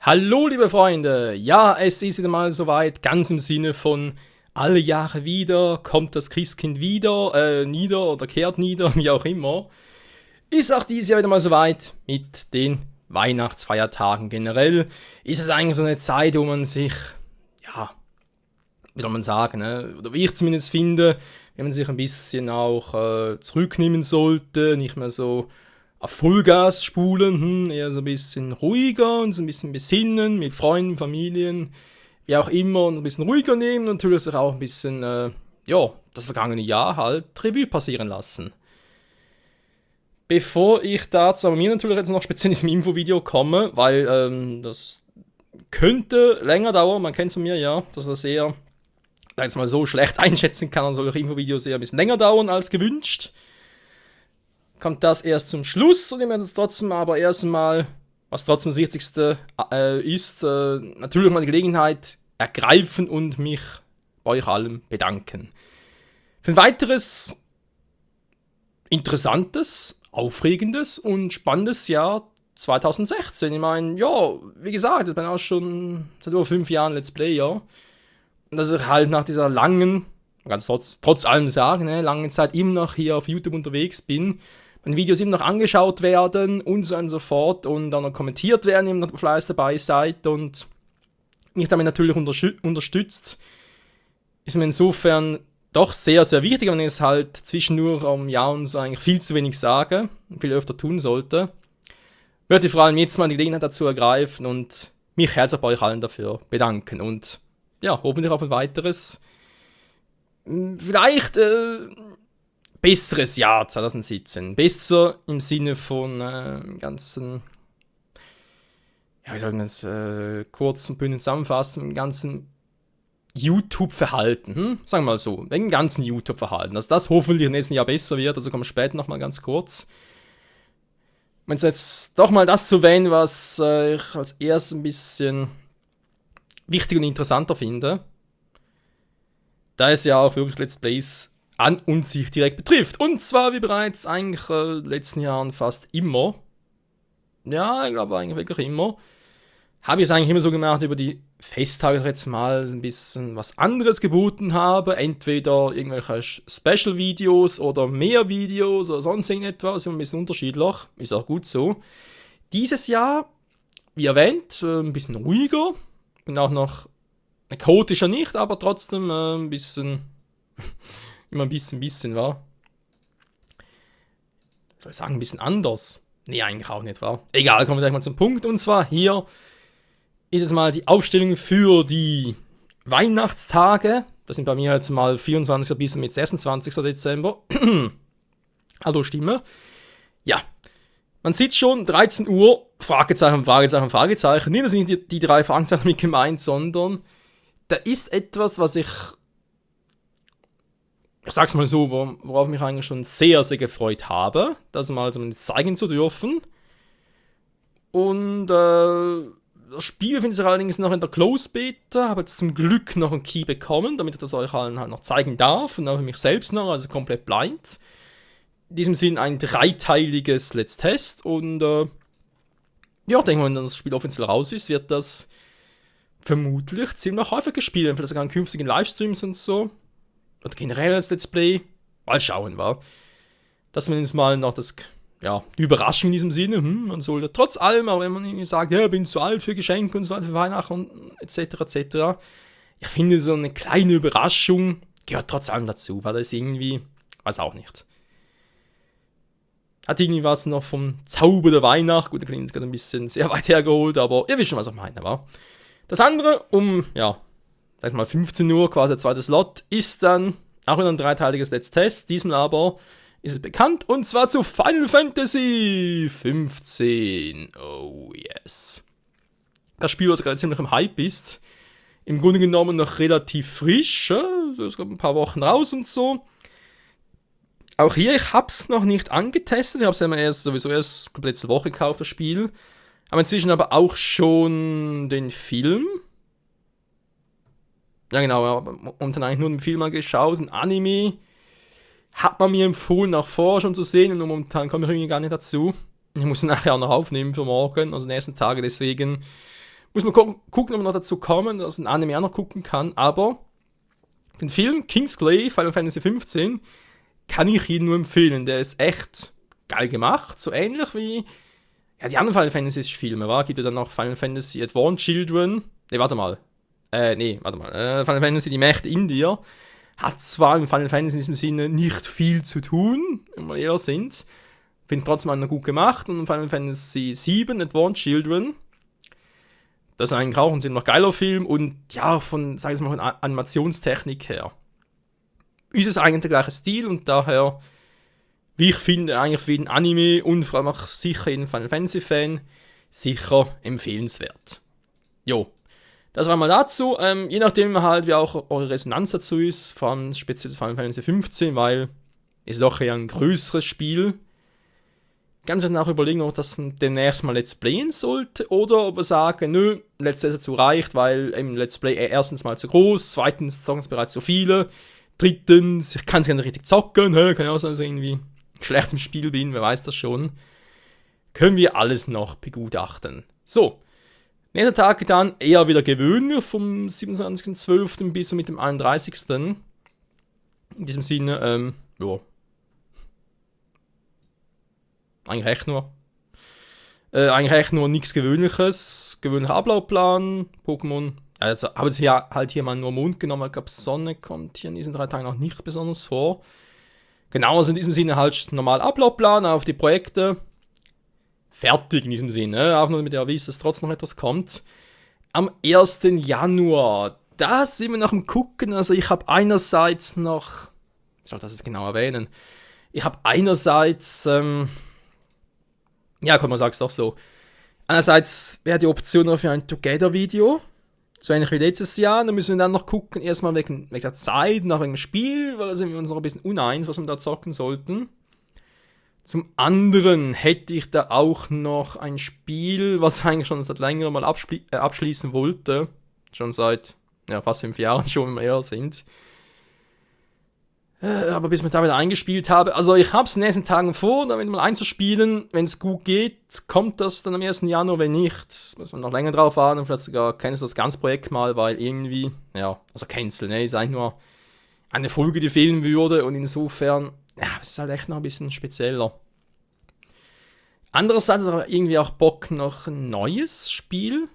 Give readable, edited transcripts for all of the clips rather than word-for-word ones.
Hallo liebe Freunde, ja, es ist wieder mal soweit, ganz im Sinne von alle Jahre wieder, kommt das Christkind wieder, nieder oder kehrt nieder, wie auch immer. Ist auch dieses Jahr wieder mal soweit mit den Weihnachtsfeiertagen generell. Ist es eigentlich so eine Zeit, wo man sich, ja, wie soll man sagen, ne? Oder wie ich zumindest finde, wenn man sich ein bisschen auch zurücknehmen sollte, nicht mehr so auf Vollgas spulen, eher so ein bisschen ruhiger und so ein bisschen besinnen mit Freunden, Familien, wie auch immer, und ein bisschen ruhiger nehmen und natürlich auch ein bisschen, das vergangene Jahr halt Revue passieren lassen. Bevor ich dazu aber mir natürlich jetzt noch speziell in diesem Infovideo komme, weil das könnte länger dauern, man kennt es von mir, ja, dass das eher, da jetzt mal so schlecht einschätzen kann, dann soll auch Infovideos eher ein bisschen länger dauern als gewünscht. Kommt das erst zum Schluss und ich werde trotzdem aber erstmal, was trotzdem das Wichtigste ist, natürlich mal die Gelegenheit ergreifen und mich bei euch allen bedanken. Für ein weiteres interessantes, aufregendes und spannendes Jahr 2016. Ich meine, ja, wie gesagt, ich bin auch schon seit über 5 Jahren Let's Player. Und dass ich halt nach dieser langen, ganz trotz allem sagen, langen Zeit immer noch hier auf YouTube unterwegs bin, meine Videos immer noch angeschaut werden und so und so fort und dann noch kommentiert werden, immer noch Fleiß dabei seid und mich damit natürlich unterstützt, ist mir insofern doch sehr, sehr wichtig, wenn ich es halt zwischendurch am Jahr und so eigentlich viel zu wenig sage und viel öfter tun sollte. Möchte ich vor allem jetzt mal die Gelegenheit dazu ergreifen und mich herzlich bei euch allen dafür bedanken und ja, hoffentlich auf ein weiteres, vielleicht besseres Jahr 2017. Besser im Sinne von ganzen, ja, wie soll man das kurz und bündig zusammenfassen, im ganzen YouTube-Verhalten, sagen wir mal so, wegen dem ganzen YouTube-Verhalten, dass das hoffentlich im nächsten Jahr besser wird, also kommen wir später nochmal ganz kurz. Wenn es jetzt doch mal das zu erwähnen, was ich als erstes ein bisschen wichtig und interessanter finde, da es ja auch wirklich Let's Plays an und sich direkt betrifft. Und zwar wie bereits eigentlich letzten Jahren fast immer, ja, ich glaube eigentlich wirklich immer, habe ich es eigentlich immer so gemacht, über die Festtage jetzt mal ein bisschen was anderes geboten habe. Entweder irgendwelche Special-Videos oder mehr Videos oder sonst irgendetwas, immer ein bisschen unterschiedlich. Ist auch gut so. Dieses Jahr, wie erwähnt, ein bisschen ruhiger. Und auch noch, chaotischer nicht, aber trotzdem ein bisschen, immer ein bisschen, war. Soll ich sagen, ein bisschen anders? Nee, eigentlich auch nicht, war. Egal, kommen wir gleich mal zum Punkt. Und zwar hier ist jetzt mal die Aufstellung für die Weihnachtstage. Das sind bei mir jetzt mal 24. bis mit 26. Dezember. Hallo Stimme. Ja, man sieht schon, 13 Uhr, Fragezeichen, Fragezeichen, Fragezeichen. Nee, das sind die 3 Fragezeichen mit gemeint, sondern da ist etwas, was ich sag's mal so, worauf ich mich eigentlich schon sehr, sehr gefreut habe, das mal zeigen zu dürfen. Und das Spiel findet sich allerdings noch in der Close Beta, habe jetzt zum Glück noch einen Key bekommen, damit ich das euch allen halt noch zeigen darf und auch für mich selbst noch, also komplett blind. In diesem Sinn ein 3-teiliges Let's Test und denke mal, wenn das Spiel offiziell raus ist, wird das vermutlich ziemlich häufig gespielt, vielleicht sogar in künftigen Livestreams und so. Oder generell als Let's Play. Mal schauen, war. Das zumindest mal noch das, die Überraschung in diesem Sinne. Man sollte trotz allem, auch wenn man irgendwie sagt, ja, bin zu alt für Geschenke und so weiter, für Weihnachten und etc. Ich finde, so eine kleine Überraschung gehört trotz allem dazu, weil das irgendwie, weiß auch nicht. Hat irgendwie was noch vom Zauber der Weihnacht. Gut, der klingt jetzt gerade ein bisschen sehr weit hergeholt, aber ihr wisst schon, was ich meine, war. Das andere, sag ich mal 15 Uhr, quasi der zweite Slot, ist dann auch wieder ein 3-teiliges Let's Test. Diesmal aber ist es bekannt, und zwar zu Final Fantasy 15. Oh yes. Das Spiel, was gerade ziemlich im Hype ist, im Grunde genommen noch relativ frisch. So ist gerade ein paar Wochen raus und so. Auch hier, ich hab's noch nicht angetestet. Ich hab's ja sowieso erst letzte Woche gekauft, das Spiel. Aber inzwischen aber auch schon den Film. Ja genau, und dann eigentlich nur den Film mal geschaut, ein Anime. Hat man mir empfohlen, auch vorher schon zu sehen, und momentan komme ich irgendwie gar nicht dazu. Ich muss ihn nachher auch noch aufnehmen für morgen, also die nächsten Tage, deswegen Muss man gucken, ob man noch dazu kommen, dass ein Anime auch noch gucken kann, aber den Film Kingsglaive, Final Fantasy 15, kann ich Ihnen nur empfehlen. Der ist echt geil gemacht, so ähnlich wie die anderen Final Fantasy Filme, war? Gibt ja dann noch Final Fantasy Advanced Children. Final Fantasy Die Mächte in dir. Hat zwar im Final Fantasy in diesem Sinne nicht viel zu tun, wenn wir eher sind. Finde trotzdem noch gut gemacht. Und Final Fantasy 7 Advanced Children. Das ist eigentlich auch ein ziemlich geiler Film. Und ja, von Animationstechnik her. Ist es eigentlich der gleiche Stil und daher, wie ich finde, eigentlich für jeden Anime und vor allem auch sicher jeden Final Fantasy Fan sicher empfehlenswert. Jo, das war mal dazu. Je nachdem halt, wie auch eure Resonanz dazu ist, vor allem speziell Final Fantasy 15, weil es doch eher ein größeres Spiel. Ganz danach überlegen, ob das demnächst mal Let's Playen sollte oder ob wir sagen, nö, Let's Play dazu reicht, weil im Let's Play erstens mal zu groß, zweitens zocken es bereits so viele, drittens, ich kann es gar nicht richtig zocken, kann ja auch sein, dass ich irgendwie schlecht im Spiel bin, wer weiß das schon. Können wir alles noch begutachten. So, nächster Tag dann eher wieder gewöhnlich, vom 27.12. bis mit dem 31. In diesem Sinne, ja. Eigentlich echt nur nichts Gewöhnliches. Gewöhnlicher Ablaufplan, Pokémon. Also habe ich halt hier mal nur Mond genommen, weil ich glaube, Sonne kommt hier in diesen 3 Tagen noch nicht besonders vor. Genau, also in diesem Sinne halt normal Ablaufplan auf die Projekte. Fertig in diesem Sinne. Auch nur damit ihr wisst, dass trotzdem noch etwas kommt. Am 1. Januar, da sind wir noch am Gucken. Also ich habe einerseits noch, ich soll das jetzt genau erwähnen, ich habe einerseits, ja, kann man sagen, es doch so. Einerseits wäre die Option noch für ein Together-Video. So ähnlich wie letztes Jahr. Da müssen wir dann noch gucken, erstmal wegen der Zeit, nach wegen dem Spiel, weil da sind wir uns noch ein bisschen uneins, was wir da zocken sollten. Zum anderen hätte ich da auch noch ein Spiel, was ich eigentlich schon seit längerem mal abschließen wollte. Schon seit fast 5 Jahren schon, wenn wir eher sind. Aber bis ich mich da wieder eingespielt habe. Also ich habe es in den nächsten Tagen vor, damit mal einzuspielen. Wenn es gut geht, kommt das dann am 1. Januar. Wenn nicht, muss man noch länger drauf warten und vielleicht sogar cancel das ganze Projekt mal, weil irgendwie, also cancel, ist eigentlich nur eine Folge, die fehlen würde und insofern, es ist halt echt noch ein bisschen spezieller. Andererseits habe ich irgendwie auch Bock, noch ein neues Spiel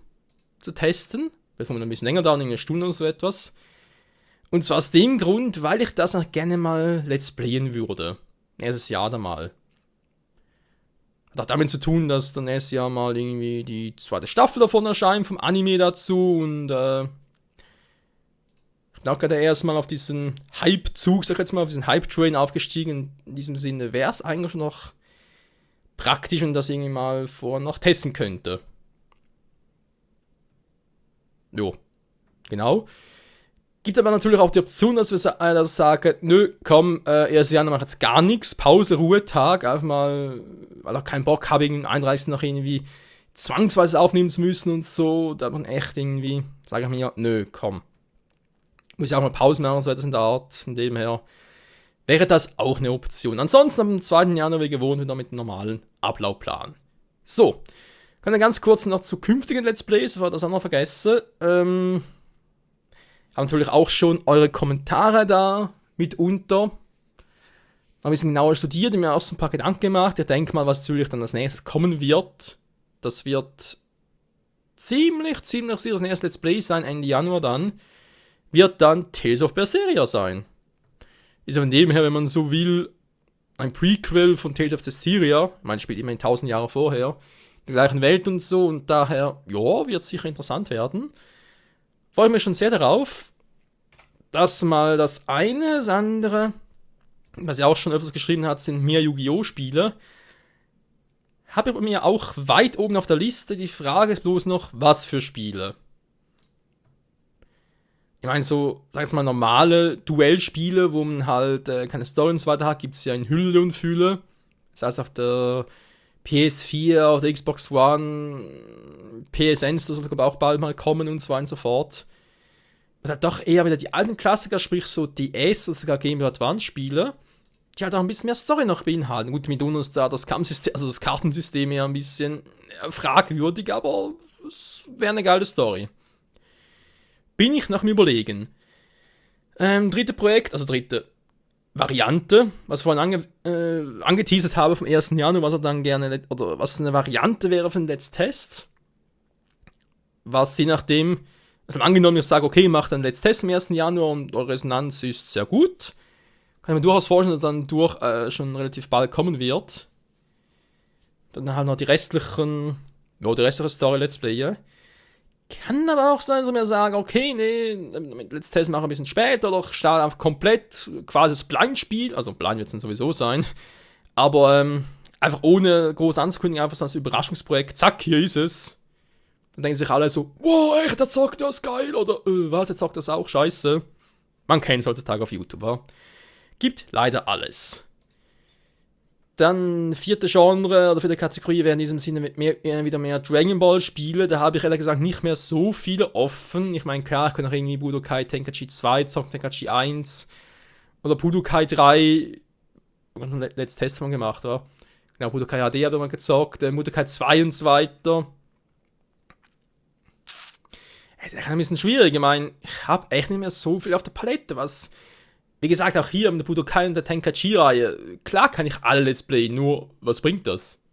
zu testen, bevor wir ein bisschen länger dauern, eine Stunde oder so etwas. Und zwar aus dem Grund, weil ich das noch gerne mal Let's Playen würde. Nächstes Jahr dann mal. Hat auch damit zu tun, dass dann nächstes Jahr mal irgendwie die 2. Staffel davon erscheint, vom Anime dazu. Und ich bin auch gerade erstmal auf diesen Hype-Zug, sag ich jetzt mal, auf diesen Hype-Train aufgestiegen. In diesem Sinne wäre es eigentlich noch praktisch, wenn das irgendwie mal vorher noch testen könnte. Jo, genau. Gibt aber natürlich auch die Option, dass wir sagen, nö, komm, 1. Januar macht jetzt gar nichts, Pause, Ruhetag, einfach mal, weil ich keinen Bock habe, irgendwie 31. noch irgendwie zwangsweise aufnehmen zu müssen und so, da man echt irgendwie, sage ich mir, nö, komm. Muss ich auch mal Pause machen, so etwas in der Art, von dem her wäre das auch eine Option. Ansonsten am 2. Januar wie gewohnt wieder mit einem normalen Ablaufplan. So, können wir ganz kurz noch zu künftigen Let's Plays, bevor ich das auch noch vergesse, habe natürlich auch schon eure Kommentare da mitunter. Habe ein bisschen genauer studiert und mir auch so ein paar Gedanken gemacht. Ich denke mal, was natürlich dann als nächstes kommen wird. Das wird ziemlich sicher das nächste Let's Play sein, Ende Januar dann. Wird dann Tales of Berseria sein. Ist von dem her, wenn man so will, ein Prequel von Tales of Berseria. Ich meine, spielt immerhin 1000 Jahre vorher. In der gleichen Welt und so. Und daher, wird sicher interessant werden. Freue ich mich schon sehr darauf. Das mal das eine. Das andere, was ja auch schon öfters geschrieben hat, sind mehr Yu-Gi-Oh! Spiele. Habe ich bei mir auch weit oben auf der Liste. Die Frage ist bloß noch, was für Spiele. Ich meine, so, sag ich mal, normale Duellspiele, wo man halt keine Story und so weiter hat, gibt es ja in Hülle und Fülle. Das heißt, auf der PS4, auf der Xbox One, PSN, das soll aber auch bald mal kommen und so weiter und so fort. Und halt doch eher wieder die alten Klassiker, sprich so DS oder sogar Game Boy Advance Spiele, die halt auch ein bisschen mehr Story noch beinhalten. Gut, mit uns da das Kampfsystem, also das Kartensystem ja ein bisschen fragwürdig, aber das wäre eine geile Story. Bin ich nach dem Überlegen. Dritte Projekt, also dritte Variante, was ich vorhin angeteasert habe vom 1. Januar, was er dann gerne, oder was eine Variante wäre für den Let's Test. Was je nachdem, also angenommen, ich sage, okay, ich mache dann Let's Test am 1. Januar und eure Resonanz ist sehr gut, kann ich mir durchaus vorstellen, dass dann schon relativ bald kommen wird. Dann halt noch die restliche Story Let's Play. Kann aber auch sein, dass wir sagen, okay, nee, mit Let's Test machen wir ein bisschen später, oder starte einfach komplett quasi das Blindspiel, also blind wird es dann sowieso sein, aber einfach ohne groß anzukündigen, einfach so als Überraschungsprojekt, zack, hier ist es. Dann denken sich alle so, wow, echt, der zockt das geil, oder was, der zockt das auch, scheiße. Man kennt es heutzutage auf YouTube, wa? Gibt leider alles. Dann vierte Genre oder vierte Kategorie wäre in diesem Sinne wieder mehr Dragon Ball Spiele. Da habe ich ehrlich gesagt nicht mehr so viele offen. Ich meine, klar, ich kann auch irgendwie Budokai Tenkaichi 2 zocken, Tenkaichi 1 oder Budokai 3. Letztes Test haben wir gemacht, oder? Genau, Budokai HD habe ich mal gezockt, Budokai 2 und so weiter. Es ist ein bisschen schwierig. Ich meine, ich habe echt nicht mehr so viel auf der Palette, was... Wie gesagt, auch hier mit der Budokai und der Tenkaichi-Reihe, klar kann ich alle Let's Play, nur was bringt das?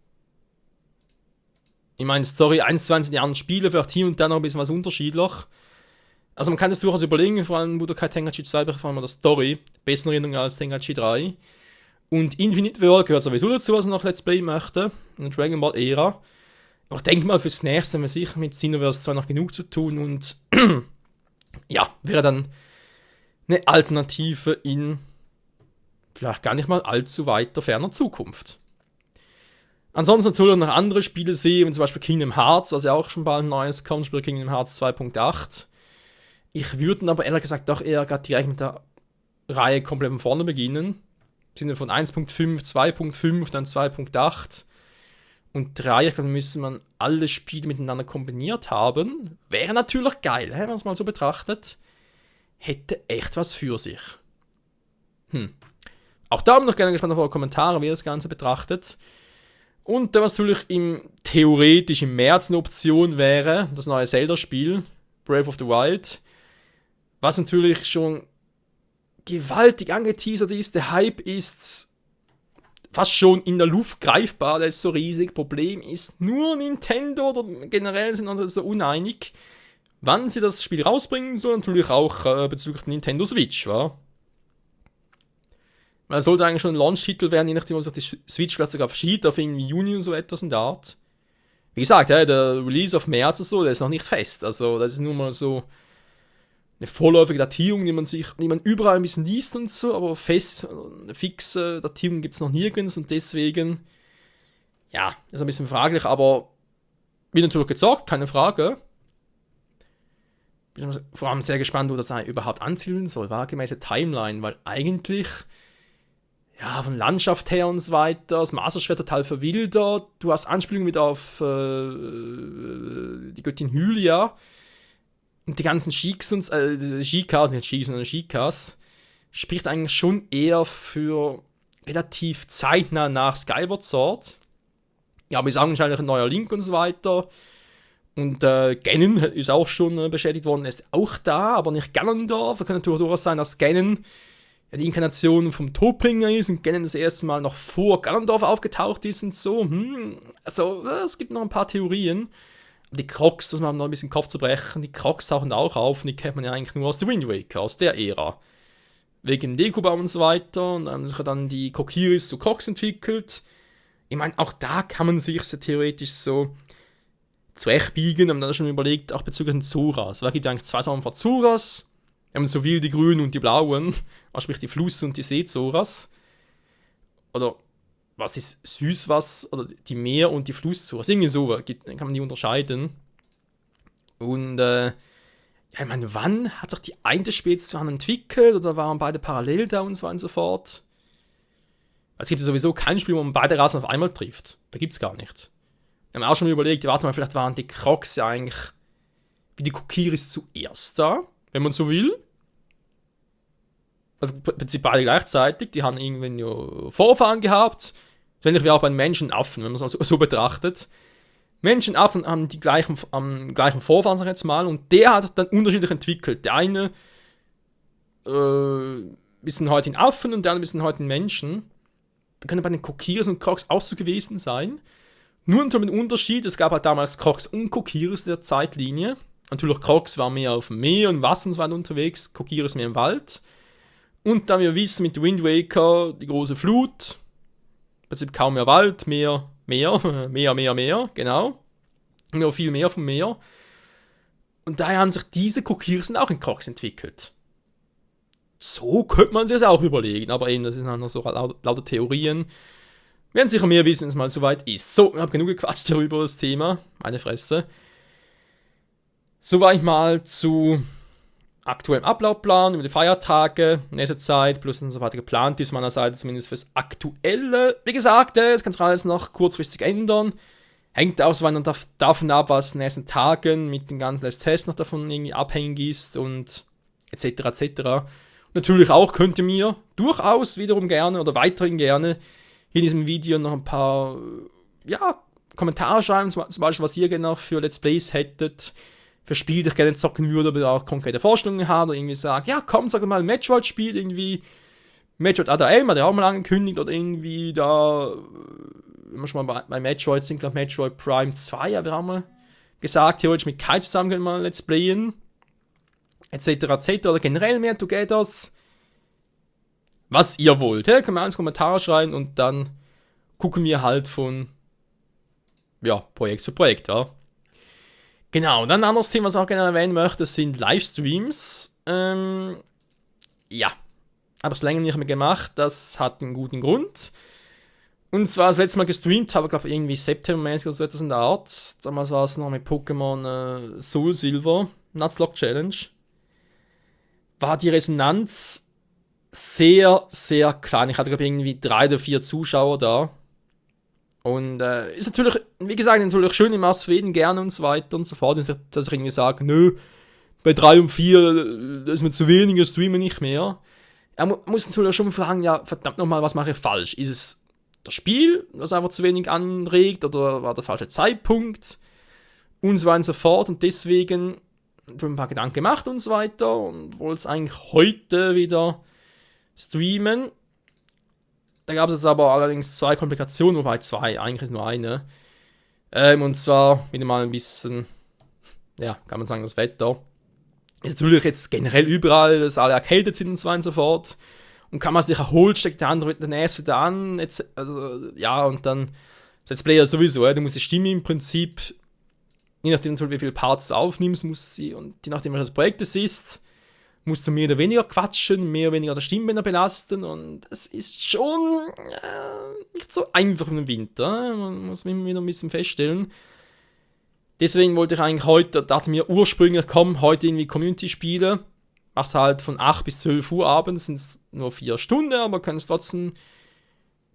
Ich meine, Story 21 Jahren Spiele, vielleicht hier und da noch ein bisschen was unterschiedlich. Also man kann das durchaus überlegen, vor allem Budokai Tenkaichi 2, vor allem der Story, bessere Erinnerung als Tenkaichi 3. Und Infinite World gehört sowieso dazu, was ich noch Let's Play möchte, in der Dragon Ball Ära. Aber ich denke mal, fürs nächste haben wir sicher mit Xenoverse 2 noch genug zu tun und ja, wäre dann eine Alternative in vielleicht gar nicht mal allzu weiter ferner Zukunft. Ansonsten natürlich noch andere Spiele sehen, wie zum Beispiel Kingdom Hearts, was ja auch schon bald ein neues kommt, Spiel Kingdom Hearts 2.8. Ich würde aber ehrlich gesagt doch eher gerade direkt mit der Reihe komplett von vorne beginnen. Im Sinne von 1.5, 2.5, dann 2.8 und 3. Ich glaube, müsste man alle Spiele miteinander kombiniert haben. Wäre natürlich geil, wenn man es mal so betrachtet. Hätte echt was für sich. Auch da bin ich noch gerne gespannt auf eure Kommentare, wie ihr das Ganze betrachtet. Und was natürlich theoretisch im März eine Option wäre, das neue Zelda-Spiel, Breath of the Wild. Was natürlich schon gewaltig angeteasert ist. Der Hype ist fast schon in der Luft greifbar, der ist so riesig. Problem ist, nur Nintendo oder generell sind wir so uneinig, wann sie das Spiel rausbringen, so natürlich auch bezüglich der Nintendo Switch, wa? Weil es sollte eigentlich schon ein Launch-Titel werden, je nachdem, ob sich die Switch vielleicht sogar verschiebt auf irgendwie Juni und so etwas in der Art. Wie gesagt, ja, der Release auf März und so, der ist noch nicht fest. Also das ist nur mal so eine vorläufige Datierung, die man überall ein bisschen liest und so, aber eine fixe Datierung gibt es noch nirgends und deswegen, ja, ist ein bisschen fraglich, aber bin natürlich gezockt, keine Frage. Bin vor allem sehr gespannt, wo das überhaupt anzielen soll, wahrgemäße Timeline, weil eigentlich, ja, von Landschaft her und so weiter, das Master Schwert total verwildert, du hast Anspielungen wieder auf die Göttin Hylia und die ganzen Shikas und Shikas, nicht Shikas, sondern Shikas, spricht eigentlich schon eher für relativ zeitnah nach Skyward Sword. Ja, aber ist augenscheinlich ein neuer Link und so weiter. Und Ganon ist auch schon bestätigt worden, er ist auch da, aber nicht Ganondorf. Es kann natürlich durchaus sein, dass Ganon ja die Inkarnation vom Todbringer ist und Ganon das erste Mal noch vor Ganondorf aufgetaucht ist und so. Also, es gibt noch ein paar Theorien. Die Crocs, das mal noch ein bisschen Kopf zu brechen, die Crocs tauchen auch auf und die kennt man ja eigentlich nur aus der Wind Waker, aus der Ära. Wegen Dekobaum und so weiter und dann haben sich dann die Kokiris zu Crocs entwickelt. Ich meine, auch da kann man sich so theoretisch so zurechtbiegen, haben dann schon überlegt, auch bezüglich den Zoras. Weil es gibt ja eigentlich zwei Sachen von Zoras. Wir haben sowohl die grünen und die blauen, also sprich die Fluss- und die See-Zoras. Oder was ist Süßwasser, oder die Meer- und die Fluss-Zoras. Irgendwie so kann man die unterscheiden. Und ja, ich meine, wann hat sich die eine Spezies zusammen entwickelt oder waren beide parallel da und so weiter und so fort? Es gibt ja sowieso kein Spiel, wo man beide Rassen auf einmal trifft. Da gibt es gar nicht. Wir haben auch schon überlegt, warte mal, vielleicht waren die Crocs ja eigentlich wie die Kokiris zuerst da, wenn man so will. Also im Prinzip beide gleichzeitig, die haben irgendwann ja Vorfahren gehabt. Ähnlich wie auch bei den Menschenaffen, wenn man es so betrachtet. Menschen, Affen haben die gleichen Vorfahren, sag ich jetzt mal, und der hat dann unterschiedlich entwickelt. Der eine bisschen heute in Affen und der andere bisschen heute in Menschen. Da können bei den Kokiris und Crocs auch so gewesen sein. Nur mit dem Unterschied, es gab halt damals Crocs und Kokiris in der Zeitlinie. Natürlich, Crocs waren mehr auf dem Meer und Wasser waren unterwegs, Kokiris mehr im Wald. Und da wir wissen, mit Wind Waker, die große Flut, im Prinzip kaum mehr Wald, mehr, genau. Noch viel mehr vom Meer. Und daher haben sich diese Kokiris auch in Crocs entwickelt. So könnte man sich das auch überlegen, aber eben, das sind halt noch so lauter Theorien. Wir werden sicher mehr wissen, wenn es mal soweit ist. So, ich habe genug gequatscht darüber, das Thema. Meine Fresse. So war ich mal zu aktuellem Ablaufplan über die Feiertage, nächste Zeit, plus und so weiter geplant ist meiner Seite, zumindest fürs Aktuelle. Wie gesagt, es kann sich alles noch kurzfristig ändern. Hängt auch so davon ab, was in den nächsten Tagen mit den ganzen Let's Tests noch davon irgendwie abhängig ist und etc. Natürlich auch könnt ihr mir durchaus wiederum gerne oder weiterhin gerne hier in diesem Video noch ein paar Kommentare schreiben, zum Beispiel, was ihr gerne noch für Let's Plays hättet, für Spiele, die ich gerne zocken würde, oder auch konkrete Vorstellungen habt, oder irgendwie sagt, ja komm, sag mal ein Metroid-Spiel, irgendwie Metroid Other M hat er auch mal angekündigt, oder irgendwie da, wenn wir schon mal bei Metroid sind, glaube Metroid Prime 2, haben wir auch mal gesagt, theoretisch mit Kai zusammen können wir mal Let's Playen, etc. oder generell mehr Togethers, was ihr wollt, könnt ihr mal ins Kommentar schreiben und dann gucken wir halt von Projekt zu Projekt, ja. Genau, und dann ein anderes Thema, was ich auch gerne erwähnen möchte, sind Livestreams. Habe es länger nicht mehr gemacht, das hat einen guten Grund. Und zwar das letzte Mal gestreamt habe, glaube ich, irgendwie September-mäßig oder so etwas in der Art. Damals war es noch mit Pokémon Soul Silver, Nuzlocke Challenge. War die Resonanz sehr, sehr klein. Ich hatte, glaube ich, irgendwie 3 oder 4 Zuschauer da. Und ist natürlich, wie gesagt, natürlich schön, ich mache es für jeden gerne und so weiter und so fort. Dass ich irgendwie sage, nö, bei 3 und 4 das ist mir zu wenig, ich streame nicht mehr. Er muss natürlich schon fragen, ja, verdammt nochmal, was mache ich falsch? Ist es das Spiel, das einfach zu wenig anregt, oder war der falsche Zeitpunkt? Und so weiter und so fort. Und deswegen habe ich ein paar Gedanken gemacht und so weiter und wollte es eigentlich heute wieder streamen. Da gab es jetzt aber allerdings 2 Komplikationen, wobei 2, eigentlich ist nur eine. Und zwar wieder mal ein bisschen, kann man sagen, das Wetter. Ist natürlich jetzt generell überall, dass alle erkältet sind und so weiter und so fort. Und kann man sich erholt, steckt der andere mit der Näse wieder an. Und dann das Let's Player sowieso, du musst die Stimme im Prinzip, je nachdem wie viele Parts du aufnimmst, muss sie, und je nachdem welches Projekt es ist, musst du mehr oder weniger quatschen, mehr oder weniger der Stimmbänder belasten, und es ist schon nicht so einfach im Winter, man muss immer wieder ein bisschen feststellen. Deswegen wollte ich eigentlich heute, dachte mir ursprünglich, komm, heute irgendwie Community-Spiele, mach's halt von 8 bis 12 Uhr abends, sind es nur 4 Stunden, aber kannst trotzdem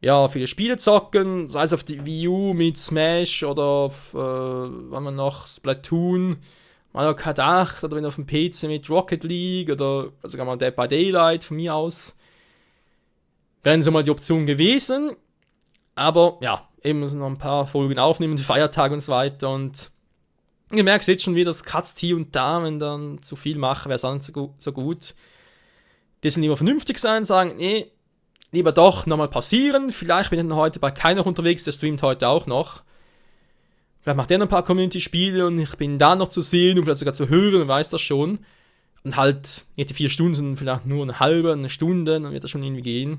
viele Spiele zocken, sei es auf die Wii U mit Smash oder auf, wann man noch, Splatoon, Mario Kart 8, oder wenn auf dem PC mit Rocket League oder sogar mal Dead by Daylight von mir aus. Wären so mal die Option gewesen. Aber eben müssen noch ein paar Folgen aufnehmen, die Feiertage und so weiter. Und ihr merkt jetzt schon wieder, das kratzt hier und da, wenn dann zu viel mache, wäre es auch nicht so gut. Deswegen lieber vernünftig sein, sagen, nee, lieber doch nochmal pausieren. Vielleicht bin ich dann heute bei keiner unterwegs, der streamt heute auch noch. Vielleicht macht er noch ein paar Community-Spiele und ich bin da noch zu sehen und vielleicht sogar zu hören und weiß das schon. Und halt nicht die 4 Stunden, sondern vielleicht nur eine Stunde, dann wird das schon irgendwie gehen.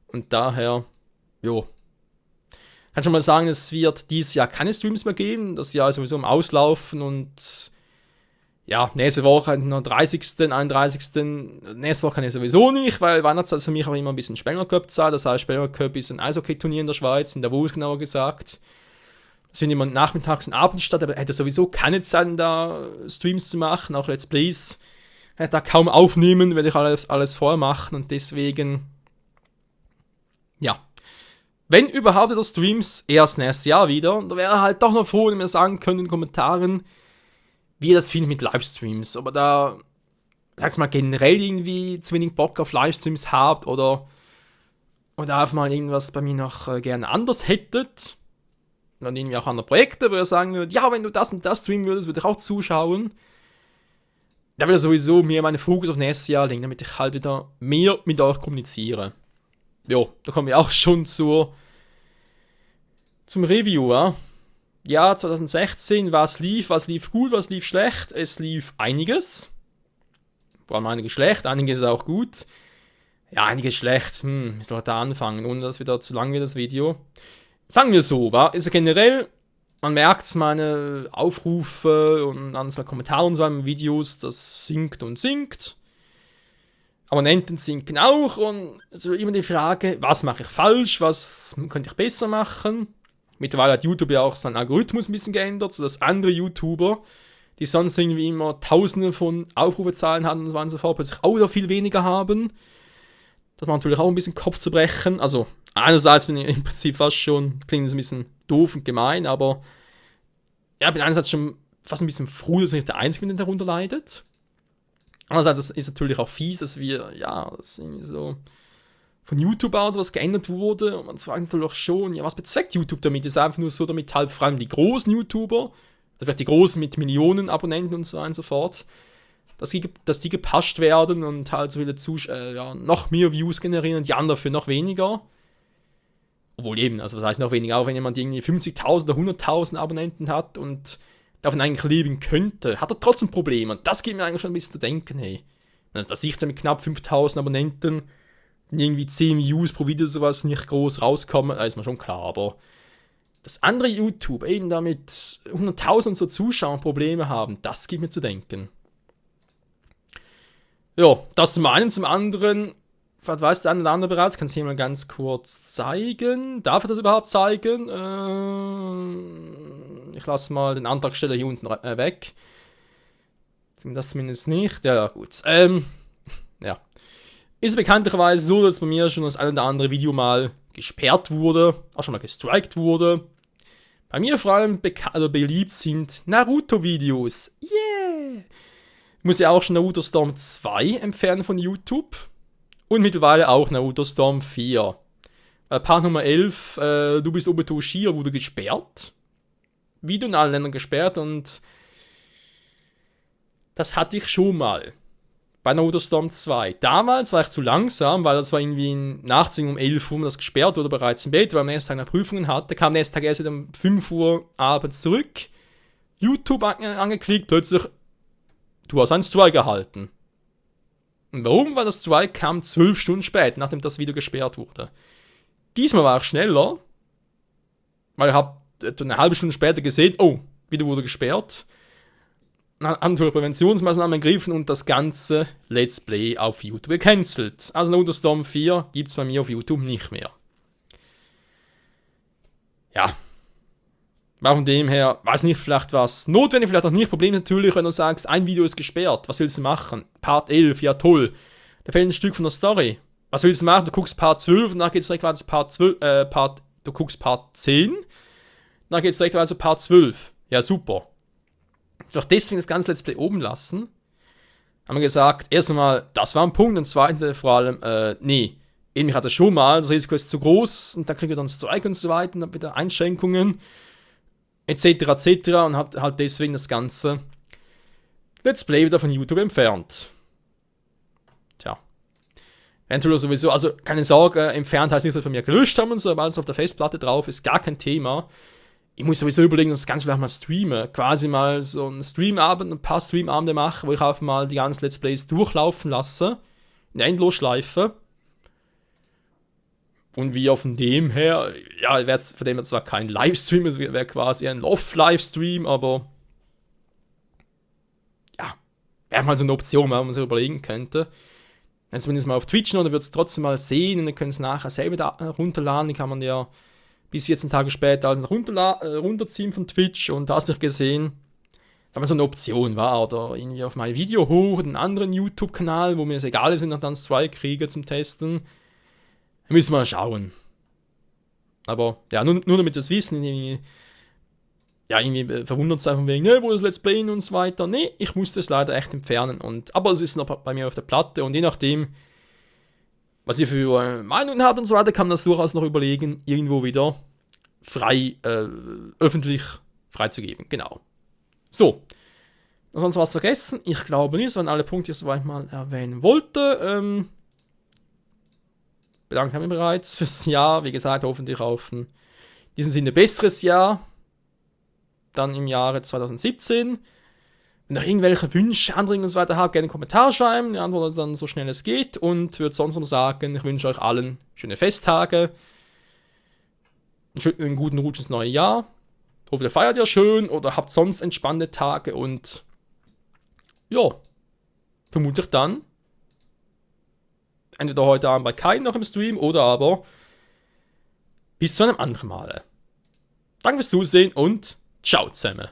Und daher, kann schon mal sagen, es wird dieses Jahr keine Streams mehr geben. Das Jahr ist sowieso im Auslaufen und nächste Woche, am 30., 31. Nächste Woche kann ich sowieso nicht, weil Weihnachtszeit ist für mich aber immer ein bisschen Spengler Cup Zeit. Das heißt, Spengler Cup ist ein Eishockey-Turnier in der Schweiz, in Davos genauer gesagt. Es findet immer nachmittags und abends statt, aber er hätte sowieso keine Zeit, da Streams zu machen, auch Let's Plays. Er hätte da kaum aufnehmen, werde ich alles vorher machen, und deswegen, wenn überhaupt wieder Streams, erst nächstes Jahr wieder. Und da wäre er halt doch noch froh, wenn ihr sagen könnt in den Kommentaren, wie ihr das findet mit Livestreams. Ob ihr da, sag's mal, generell irgendwie zu wenig Bock auf Livestreams habt oder einfach mal irgendwas bei mir noch gerne anders hättet. dann irgendwie auch andere Projekte, wo er sagen würde, ja, wenn du das und das streamen würdest, würde ich auch zuschauen. Da will er sowieso mir meinen Fokus auf nächstes Jahr legen, damit ich halt wieder mehr mit euch kommuniziere. Ja, da kommen wir auch schon zum Review, ja. Ja, 2016, was lief gut, was lief schlecht. Es lief einiges. Vor allem einiges schlecht, einiges auch gut. Ja, einiges schlecht. Wie soll ich da anfangen, ohne dass wieder zu lang wird, das Video. Sagen wir so, ist generell, man merkt meine Aufrufe und Anzahl Kommentare und so an Videos, das sinkt und sinkt. Abonnenten sinken auch und also immer die Frage, was mache ich falsch, was könnte ich besser machen. Mittlerweile hat YouTube ja auch seinen Algorithmus ein bisschen geändert, sodass andere YouTuber, die sonst irgendwie immer Tausende von Aufrufezahlen hatten und so weiter und so fort, plötzlich auch wieder viel weniger haben. Das macht natürlich auch ein bisschen Kopf zu brechen. Also einerseits bin ich im Prinzip fast schon, klingt das ein bisschen doof und gemein, aber ja, bin einerseits schon fast ein bisschen froh, dass ich nicht der Einzige bin, der darunter leidet. Andererseits ist natürlich auch fies, dass wir, ja, das irgendwie so von YouTube aus was geändert wurde und man fragt natürlich auch schon, ja, was bezweckt YouTube damit? Ist einfach nur so, damit halt vor allem die großen YouTuber, also vielleicht die großen mit Millionen Abonnenten und so weiter und so fort, dass die gepasht werden und halt so viele noch mehr Views generieren und die anderen für noch weniger. Obwohl eben, also was heißt noch weniger, auch wenn jemand irgendwie 50.000 oder 100.000 Abonnenten hat und davon eigentlich leben könnte, hat er trotzdem Probleme. Und das gibt mir eigentlich schon ein bisschen zu denken, hey. Dass ich dann mit knapp 5.000 Abonnenten irgendwie 10 Views pro Video sowas nicht groß rauskomme, ist mir schon klar, aber dass andere YouTube eben damit 100.000 so Zuschauer Probleme haben, das gibt mir zu denken. Ja, das zum einen, zum anderen, was weiß der eine oder andere bereits, kann es hier mal ganz kurz zeigen. Darf ich das überhaupt zeigen? Ich lasse mal den Antragsteller hier unten weg. Das zumindest nicht. Ja, gut. Ja. Ist bekanntlicherweise so, dass bei mir schon das ein oder andere Video mal gesperrt wurde, auch schon mal gestrikt wurde. Bei mir vor allem beliebt sind Naruto-Videos. Yeah! Ich muss ja auch schon Naruto Storm 2 entfernen von YouTube. Und mittlerweile auch Naruto Storm 4. Part Nummer 11, du bist Obito Uchiha, wurde gesperrt. Video in allen Ländern gesperrt und das hatte ich schon mal. Bei Naruto Storm 2. Damals war ich zu langsam, weil das war irgendwie nachts um 11 Uhr, das gesperrt wurde, bereits im Bett, weil am nächsten Tag noch Prüfungen hatte. Kam am nächsten Tag erst wieder um 5 Uhr abends zurück. YouTube angeklickt, plötzlich, du hast einen Strike erhalten. Und warum? Weil das Strike kam 12 Stunden später, nachdem das Video gesperrt wurde. Diesmal war ich schneller, weil ich habe eine halbe Stunde später gesehen, oh, Video wurde gesperrt. Dann haben wir Präventionsmaßnahmen ergriffen und das ganze Let's Play auf YouTube gecancelt. Also Naruto Storm 4 gibt es bei mir auf YouTube nicht mehr. Ja. War von dem her, weiß nicht, vielleicht was notwendig, vielleicht auch nicht. Problem ist natürlich, wenn du sagst, ein Video ist gesperrt, was willst du machen? Part 11, ja toll. Da fehlt ein Stück von der Story. Was willst du machen? Du guckst Part 12 und dann geht es direkt weiter zu du guckst Part 10, dann geht es direkt weiter zu Part 12. Ja, super. Doch deswegen das ganze Let's Play oben lassen. Haben wir gesagt, erst einmal, das war ein Punkt, und zweitens vor allem, nee, ich hatte schon mal, das Risiko ist zu groß, und dann kriegen wir dann Strike und so weiter, und dann wieder Einschränkungen, etc. und hat halt deswegen das ganze Let's Play wieder von YouTube entfernt. Tja. Eventuell sowieso, also keine Sorge, entfernt heißt nicht, dass wir mir gelöscht haben und so, aber alles auf der Festplatte drauf ist gar kein Thema. Ich muss sowieso überlegen, dass ich das Ganze vielleicht mal streame. Quasi mal so einen Streamabend, ein paar Streamabende mache, wo ich einfach mal die ganzen Let's Plays durchlaufen lasse. In der Endlosschleife. Und wie von dem her, ja, wäre von dem her zwar kein Livestream, es wäre quasi ein Off-Livestream, aber ja, wäre mal so eine Option, wenn man sich überlegen könnte. Wenn es zumindest mal auf Twitch noch, dann wird es trotzdem mal sehen und dann können es nachher selber da runterladen, die kann man ja bis 14 Tage später also runterziehen von Twitch und da hast du nicht gesehen, wenn man so eine Option war oder irgendwie auf mein Video hoch, einen anderen YouTube-Kanal, wo mir es egal ist, wenn ich dann Strike kriege zum Testen, dann müssen wir mal schauen. Aber ja, nur damit wir das wissen, irgendwie verwundert sein von wegen, wo ist Let's Play und so weiter. Nee, ich musste es leider echt entfernen. Aber es ist noch bei mir auf der Platte und je nachdem, was ihr für Meinungen habt und so weiter, kann man das durchaus noch überlegen, irgendwo wieder frei, öffentlich freizugeben. Genau. So. Sonst was vergessen? Ich glaube nicht, das waren alle Punkte, die ich soweit mal erwähnen wollte. Bedanke mich bereits fürs Jahr. Wie gesagt, hoffentlich auf in diesem Sinne besseres Jahr. Dann im Jahre 2017. Wenn ihr irgendwelche Wünsche, Anregungen und so weiter habt, gerne einen Kommentar schreiben. Ich antworte dann so schnell es geht. Und würde sonst noch sagen, ich wünsche euch allen schöne Festtage. Einen guten Rutsch ins neue Jahr. Hoffe, ihr feiert ja schön oder habt sonst entspannte Tage und ja, vermutlich dann entweder heute Abend bei Kai noch im Stream oder aber bis zu einem anderen Male. Danke fürs Zusehen und ciao zusammen.